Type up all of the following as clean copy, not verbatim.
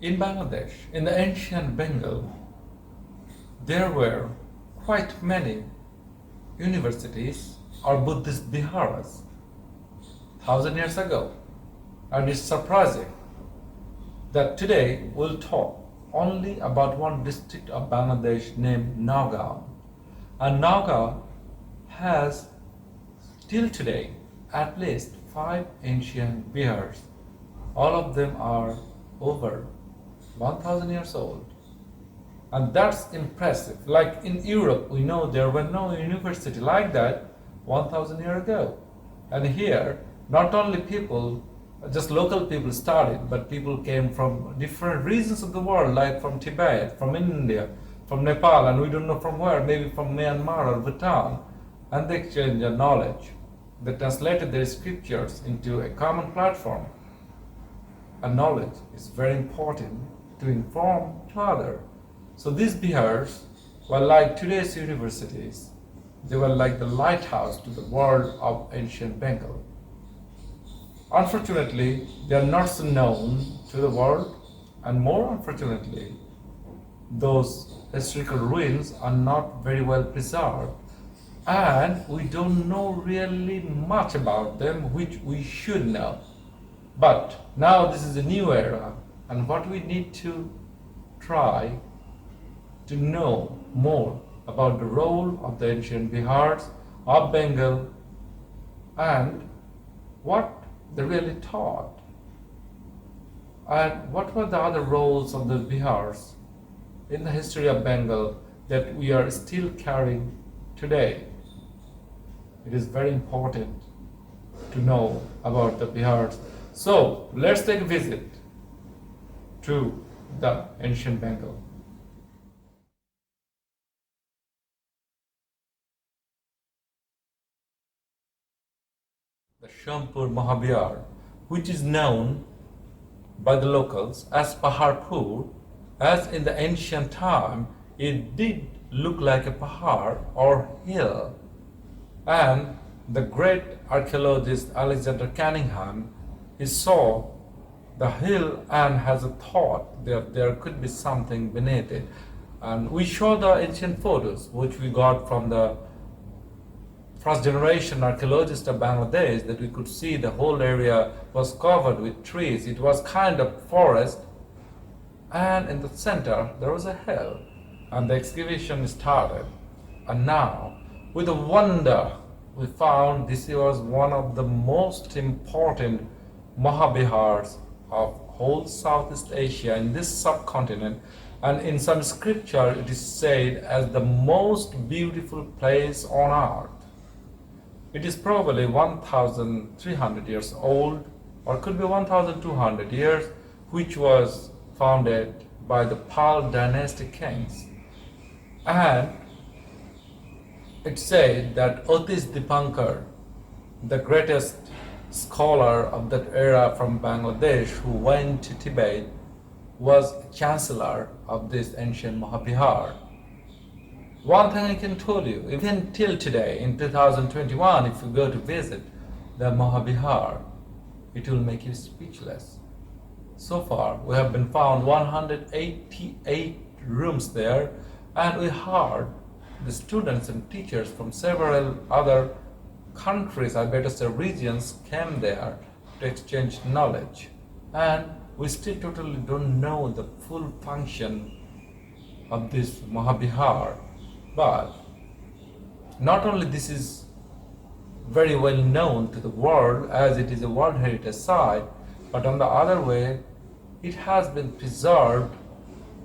In Bangladesh, in the ancient Bengal, there were quite many universities or Buddhist viharas 1,000 years ago. And it's surprising that today we'll talk only about one district of Bangladesh named Naogaon. And Naogaon has till today at least 5 ancient viharas. All of them are over 1,000 years old. And that's impressive. Like in Europe, we know there were no university like that 1,000 years ago. And here, not only people, just local people started, but people came from different regions of the world, like from Tibet, from India, from Nepal, and we don't know from where, maybe from Myanmar or Bhutan, and they exchanged their knowledge. They translated their scriptures into a common platform. And knowledge is very important to inform to others. So these bihars were like today's universities. They were like the lighthouse to the world of ancient Bengal. Unfortunately, they are not so known to the world, and more unfortunately, those historical ruins are not very well preserved, and we don't know really much about them, which we should know. But now this is a new era, and what we need to try to know more about the role of the ancient Bihars of Bengal and what they really taught, and what were the other roles of the Bihars in the history of Bengal that we are still carrying today. It is very important to know about the Bihars. So let's take a visit to the ancient Bengal. The Shampur Mahavira, which is known by the locals as Paharpur, as in the ancient time it did look like a pahar or hill, and the great archaeologist Alexander Cunningham, he saw the hill and has a thought that there could be something beneath it. And we show the ancient photos which we got from the first generation archaeologists of Bangladesh, that we could see the whole area was covered with trees. It was kind of forest, and in the center there was a hill, and the excavation started. And now, with a wonder, we found this was one of the most important Mahabharats of whole Southeast Asia in this subcontinent, and in some scripture it is said as the most beautiful place on earth. It is probably 1,300 years old, or could be 1,200 years, which was founded by the Pal dynasty kings. And it said that Otis Dipankar, the greatest scholar of that era from Bangladesh who went to Tibet, was chancellor of this ancient Mahabharat. One thing I can tell you, even till today, in 2021, if you go to visit the Mahabharat, it will make you speechless. So far, we have been found 188 rooms there, and we heard the students and teachers from several other countries, I better say regions, came there to exchange knowledge. And we still totally don't know the full function of this Mahabharat. But not only this is very well known to the world as it is a World Heritage Site, but on the other way, it has been preserved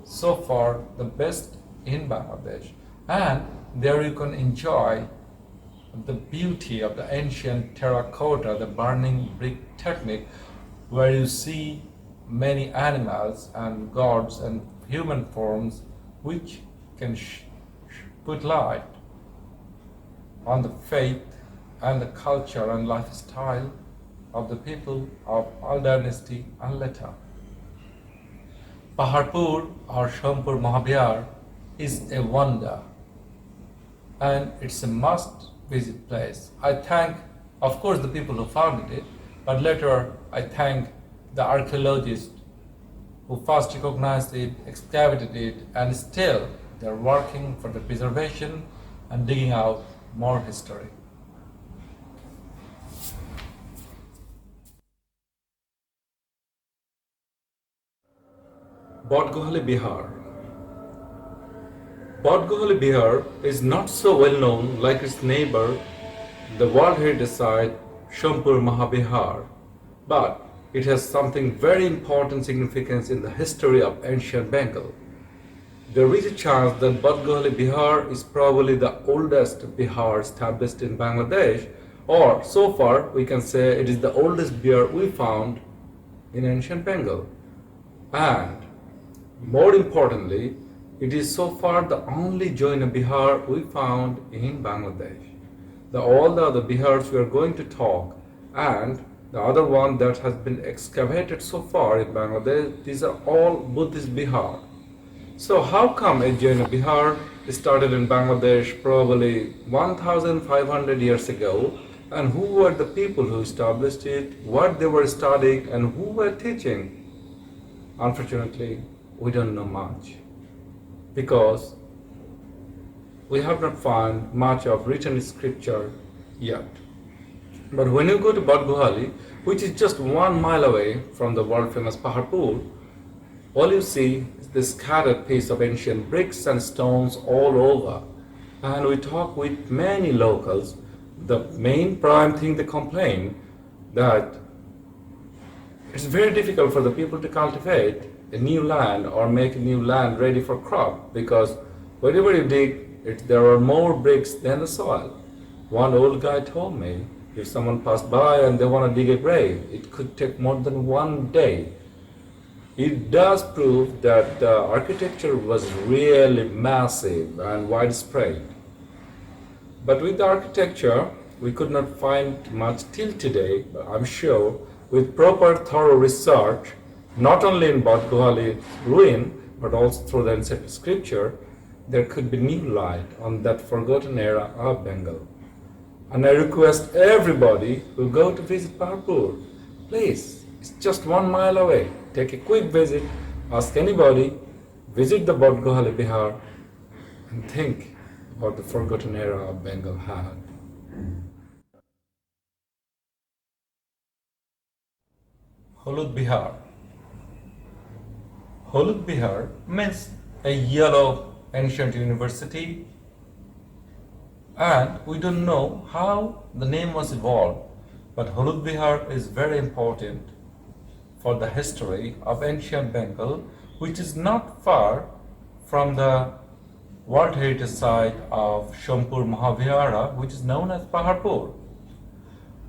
so far the best in Bangladesh. And there you can enjoy the beauty of the ancient terracotta, the burning brick technique, where you see many animals and gods and human forms which can put light on the faith and the culture and lifestyle of the people of Pal dynasty and later. Paharpur or Shampur Mahabharat is a wonder, and it's a must visit place. I thank, of course, the people who founded it, but later I thank the archaeologists who first recognized it, excavated it, and still they're working for the preservation and digging out more history. Bodgohali Bihar. Bodgohali Bihar is not so well known like its neighbor, the World Heritage Site Shompur Mahabharat, but it has something very important significance in the history of ancient Bengal. There is a chance that Bodgohali Bihar is probably the oldest Bihar established in Bangladesh, or so far we can say it is the oldest Bihar we found in ancient Bengal. And more importantly, it is so far the only Jaina Bihar we found in Bangladesh. All the other Bihars we are going to talk, and the other one that has been excavated so far in Bangladesh, these are all Buddhist Bihar. So how come a Jaina Bihar started in Bangladesh probably 1500 years ago, and who were the people who established it, what they were studying, and who were teaching? Unfortunately, we don't know much, because we have not found much of written scripture yet. But when you go to Bodgohali, which is just 1 mile away from the world famous Paharpur, all you see is this scattered piece of ancient bricks and stones all over. And we talk with many locals. The main prime thing they complain that it's very difficult for the people to cultivate a new land or make a new land ready for crop, because wherever you dig, there are more bricks than the soil. One old guy told me if someone passed by and they want to dig a grave, it could take more than 1 day. It does prove that the architecture was really massive and widespread. But with the architecture, we could not find much till today, but I'm sure with proper thorough research, not only in Bodgohali ruin, but also through the ancient scripture, there could be new light on that forgotten era of Bengal. And I request everybody who go to visit Paharpur, please, it's just 1 mile away. Take a quick visit, ask anybody, visit the Bodgohali Bihar, and think about the forgotten era of Bengal had. Holud Bihar. Holud Bihar means a yellow ancient university, and we don't know how the name was evolved, but Holud Bihar is very important for the history of ancient Bengal, which is not far from the World Heritage Site of Shompur Mahavira, which is known as Paharpur.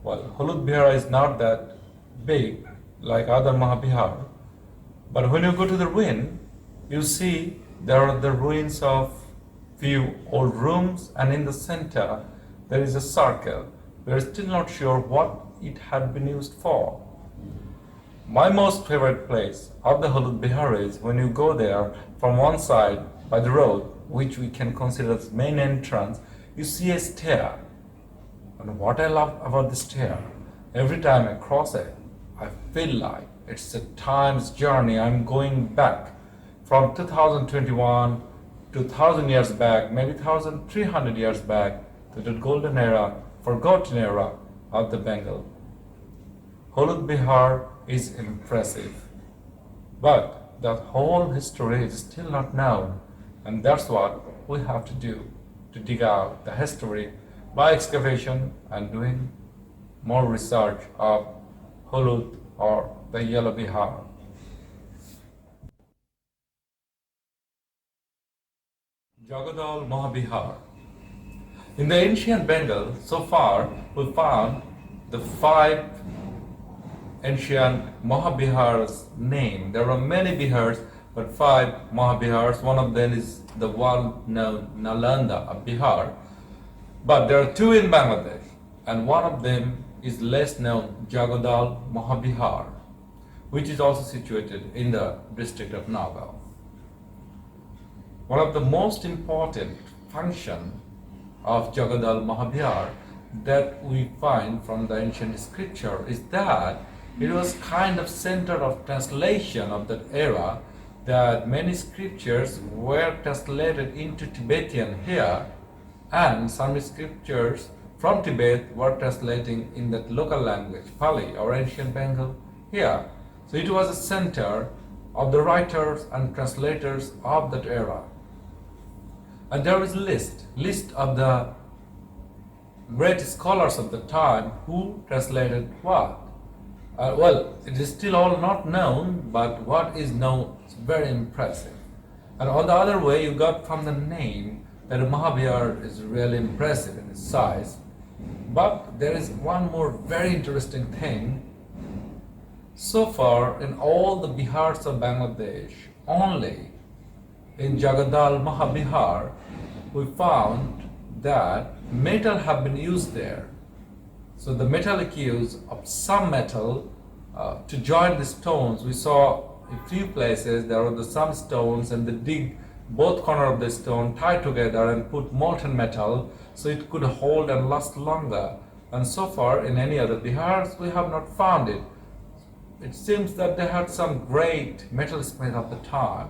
Well, Holud Bihar is not that big like other Mahabihar, but when you go to the ruin, you see there are the ruins of few old rooms, and in the center there is a circle. We are still not sure what it had been used for. My most favorite place of the Holud Bihar is when you go there from one side by the road, which we can consider as main entrance, you see a stair. And what I love about the stair, every time I cross it, I feel like it's a time's journey. I'm going back from 2021 to 1000 years back, maybe 1300 years back, to the golden era, forgotten era of the Bengal. Holud Bihar is impressive, but that whole history is still not known, and that's what we have to do, to dig out the history by excavation and doing more research of Holud, or the Yellow Bihar. Jagadal Mahabihar. In the ancient Bengal, so far we found the 5 ancient Mahabihars named. There are many Bihars, but 5 Mahabihars. One of them is the well-known Nalanda of Bihar. But there are 2 in Bangladesh, and one of them is less known, Jagadal Mahabihar, which is also situated in the district of Naogaon. One of the most important functions of Jagadal Mahabihar that we find from the ancient scripture is that It was kind of center of translation of that era, that many scriptures were translated into Tibetan here, and some scriptures from Tibet were translating in that local language, Pali or ancient Bengal here. So it was a center of the writers and translators of that era. And there is a list of the great scholars of the time who translated what. Well, it is still all not known, but what is known is very impressive. And on the other way, you got from the name that Mahabharat is really impressive in its size. But there is one more very interesting thing. So far, in all the Biharas of Bangladesh, only in Jagadal Mahavira, we found that metal have been used there. So the metallic use of some metal to join the stones. We saw a few places there were some stones, and they dig both corners of the stone, tie together and put molten metal so it could hold and last longer. And so far in any other Biharas we have not found it. It seems that they had some great metalsmith of the time.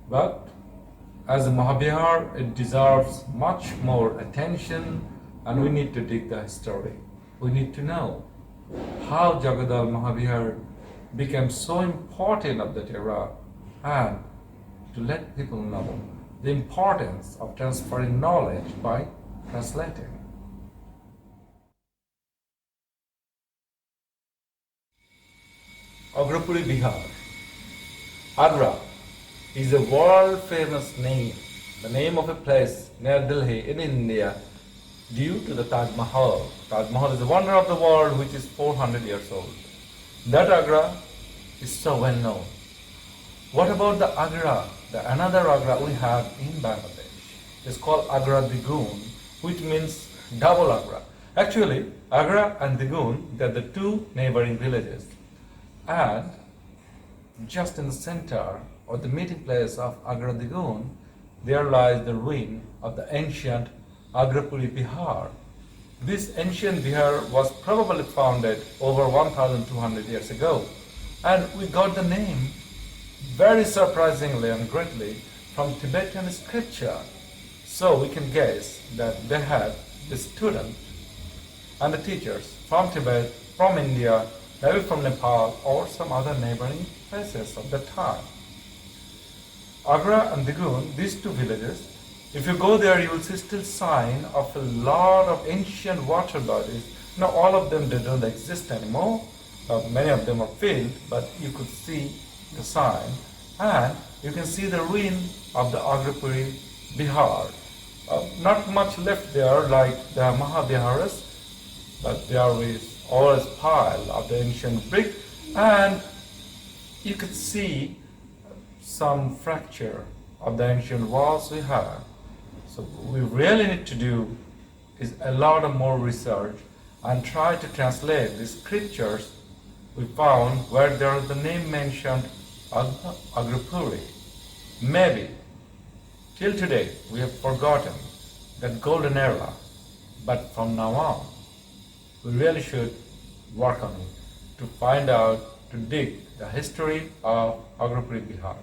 But as a Mahabharat, it deserves much more attention, and we need to dig the history. We need to know how Jagadal Mahavira became so important of that era, and to let people know the importance of transferring knowledge by translating. Agrapuri Bihar. Agra is a world famous name, the name of a place near Delhi in India, due to the Taj Mahal. Taj Mahal is a wonder of the world which is 400 years old. That Agra is so well known. What about the Agra? The another Agra we have in Bangladesh. It's called Agar Digoon, which means double Agra. Actually, Agra and Digoon, they're the two neighboring villages. And just in the center, or the meeting place of Agar Digoon, there lies the ruin of the ancient Agrapuri Bihar. This ancient Bihar was probably founded over 1200 years ago, and we got the name very surprisingly and greatly from Tibetan scripture. So we can guess that they had the student and the teachers from Tibet, from India, maybe from Nepal or some other neighboring places of the time. Agra and Digoon, these two villages, if you go there, you will see still sign of a lot of ancient water bodies. Now all of them, they don't exist anymore. Many of them are filled, but you could see the sign, and you can see the ruin of the Agrapuri Bihar. Not much left there like the Mahaviras, but there is always pile of the ancient brick, and you could see some fracture of the ancient walls we have. So what we really need to do is a lot of more research and try to translate the scriptures we found where there is the name mentioned Agrapuri. Maybe till today we have forgotten that golden era, but from now on we really should work on it to find out, to dig the history of Agrapuri Bihar.